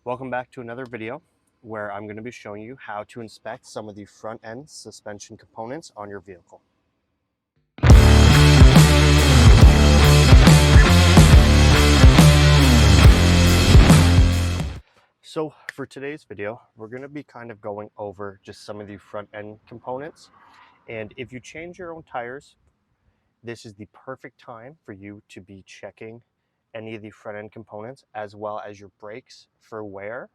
Welcome back to another video where I'm going to be showing you how to inspect some of the front end suspension components on your vehicle. So for today's video, we're going to be kind of going over just some of the front end components. And if you change your own tires, this is the perfect time for you to be checking any of the front end components as well as your brakes for wear.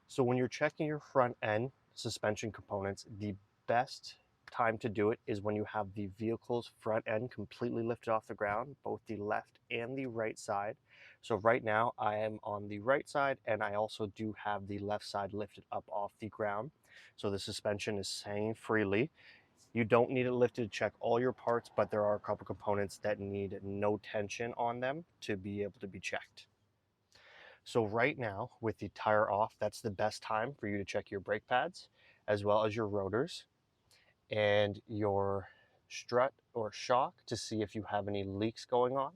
So when you're checking your front end suspension components, the best time to do it is when you have the vehicle's front end completely lifted off the ground, both the left and the right side. So right now I am on the right side, and I also do have the left side lifted up off the ground. So the suspension is hanging freely. You don't need it lifted to check all your parts, but there are a couple components that need no tension on them to be able to be checked. So right now, with the tire off, that's the best time for you to check your brake pads, as well as your rotors and your strut or shock to see if you have any leaks going on.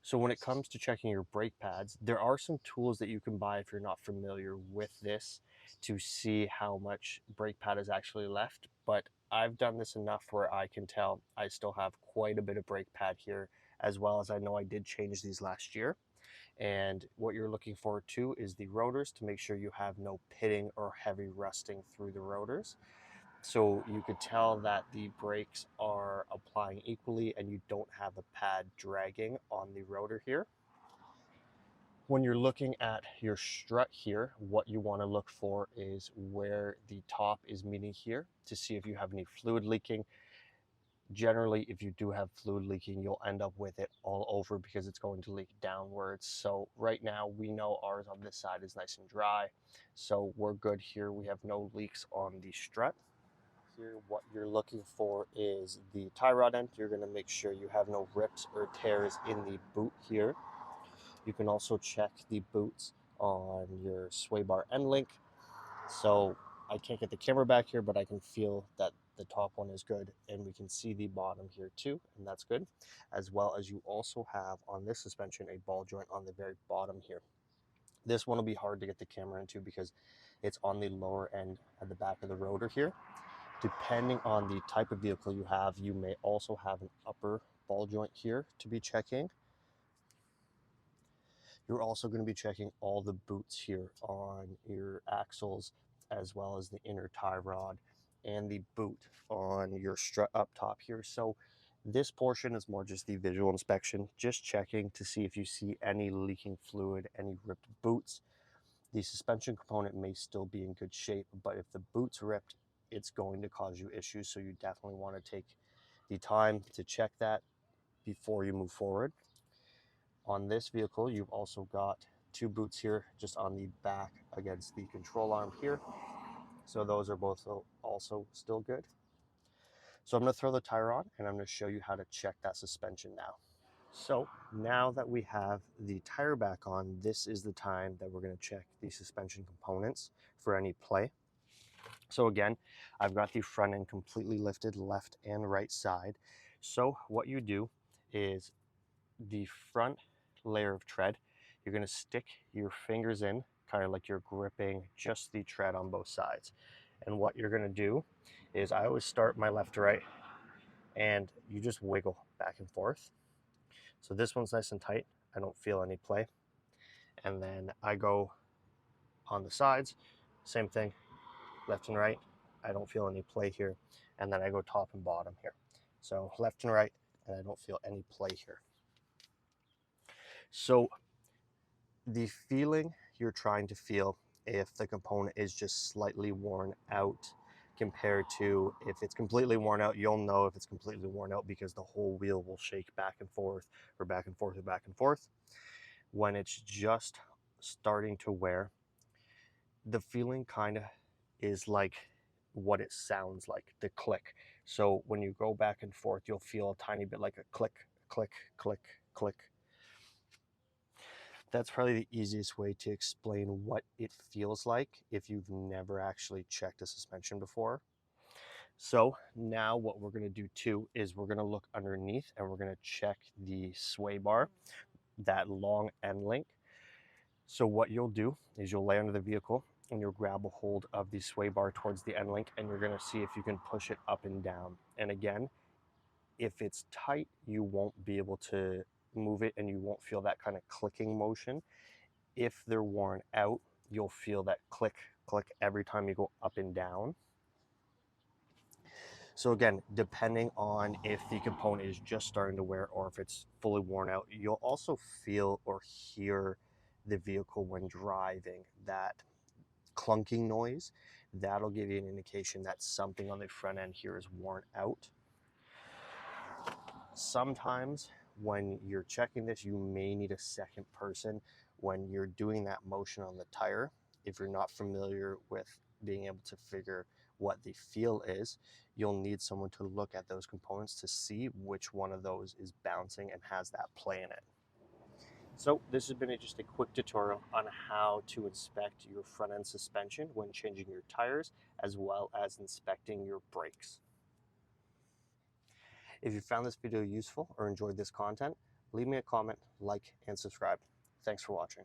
So when it comes to checking your brake pads, there are some tools that you can buy if you're not familiar with this to see how much brake pad is actually left. But I've done this enough where I can tell I still have quite a bit of brake pad here, as well as I know I did change these last year. And what you're looking for too is the rotors to make sure you have no pitting or heavy rusting through the rotors. So you could tell that the brakes are applying equally and you don't have a pad dragging on the rotor here. When you're looking at your strut here, what you want to look for is where the top is meeting here to see if you have any fluid leaking. Generally, if you do have fluid leaking, you'll end up with it all over because it's going to leak downwards. So right now we know ours on this side is nice and dry, so we're good here. We have no leaks on the strut. Here, what you're looking for is the tie rod end. You're going to make sure you have no rips or tears in the boot here. You can also check the boots on your sway bar end link. So I can't get the camera back here, but I can feel that the top one is good, and we can see the bottom here too, and that's good. As well as you also have on this suspension a ball joint on the very bottom here. This one will be hard to get the camera into because it's on the lower end at the back of the rotor here. Depending on the type of vehicle you have, you may also have an upper ball joint here to be checking. You're also going to be checking all the boots here on your axles, as well as the inner tie rod and the boot on your strut up top here. So this portion is more just the visual inspection, just checking to see if you see any leaking fluid, any ripped boots. The suspension component may still be in good shape, but if the boot's ripped, it's going to cause you issues. So you definitely want to take the time to check that before you move forward. On this vehicle, you've also got two boots here just on the back against the control arm here. So those are both also still good. So I'm going to throw the tire on and I'm going to show you how to check that suspension now. So now that we have the tire back on, this is the time that we're going to check the suspension components for any play. So again, I've got the front end completely lifted, left and right side. So what you do is the front layer of tread, you're going to stick your fingers in, kind of like you're gripping just the tread on both sides. And what you're going to do is, I always start my left to right, and you just wiggle back and forth. So this one's nice and tight, I don't feel any play. And then I go on the sides, same thing, left and right, I don't feel any play here. And then I go top and bottom here. So left and right, and I don't feel any play here. So the feeling you're trying to feel if the component is just slightly worn out compared to if it's completely worn out, you'll know if it's completely worn out because the whole wheel will shake back and forth or back and forth or back and forth. When it's just starting to wear, the feeling kind of is like what it sounds like, the click. So when you go back and forth, you'll feel a tiny bit like a click, click, click, click. That's probably the easiest way to explain what it feels like if you've never actually checked a suspension before. So now what we're going to do too is we're going to look underneath and we're going to check the sway bar, that long end link. So what you'll do is you'll lay under the vehicle and you'll grab a hold of the sway bar towards the end link, and you're going to see if you can push it up and down. And again, if it's tight, you won't be able to move it and you won't feel that kind of clicking motion. If they're worn out, you'll feel that click, click every time you go up and down. So again, depending on if the component is just starting to wear or if it's fully worn out, you'll also feel or hear the vehicle when driving, that clunking noise. That'll give you an indication that something on the front end here is worn out. Sometimes when you're checking this, you may need a second person when you're doing that motion on the tire. If you're not familiar with being able to figure what the feel is, you'll need someone to look at those components to see which one of those is bouncing and has that play in it. So this has been just a quick tutorial on how to inspect your front end suspension when changing your tires, as well as inspecting your brakes. If you found this video useful or enjoyed this content, leave me a comment, like, and subscribe. Thanks for watching.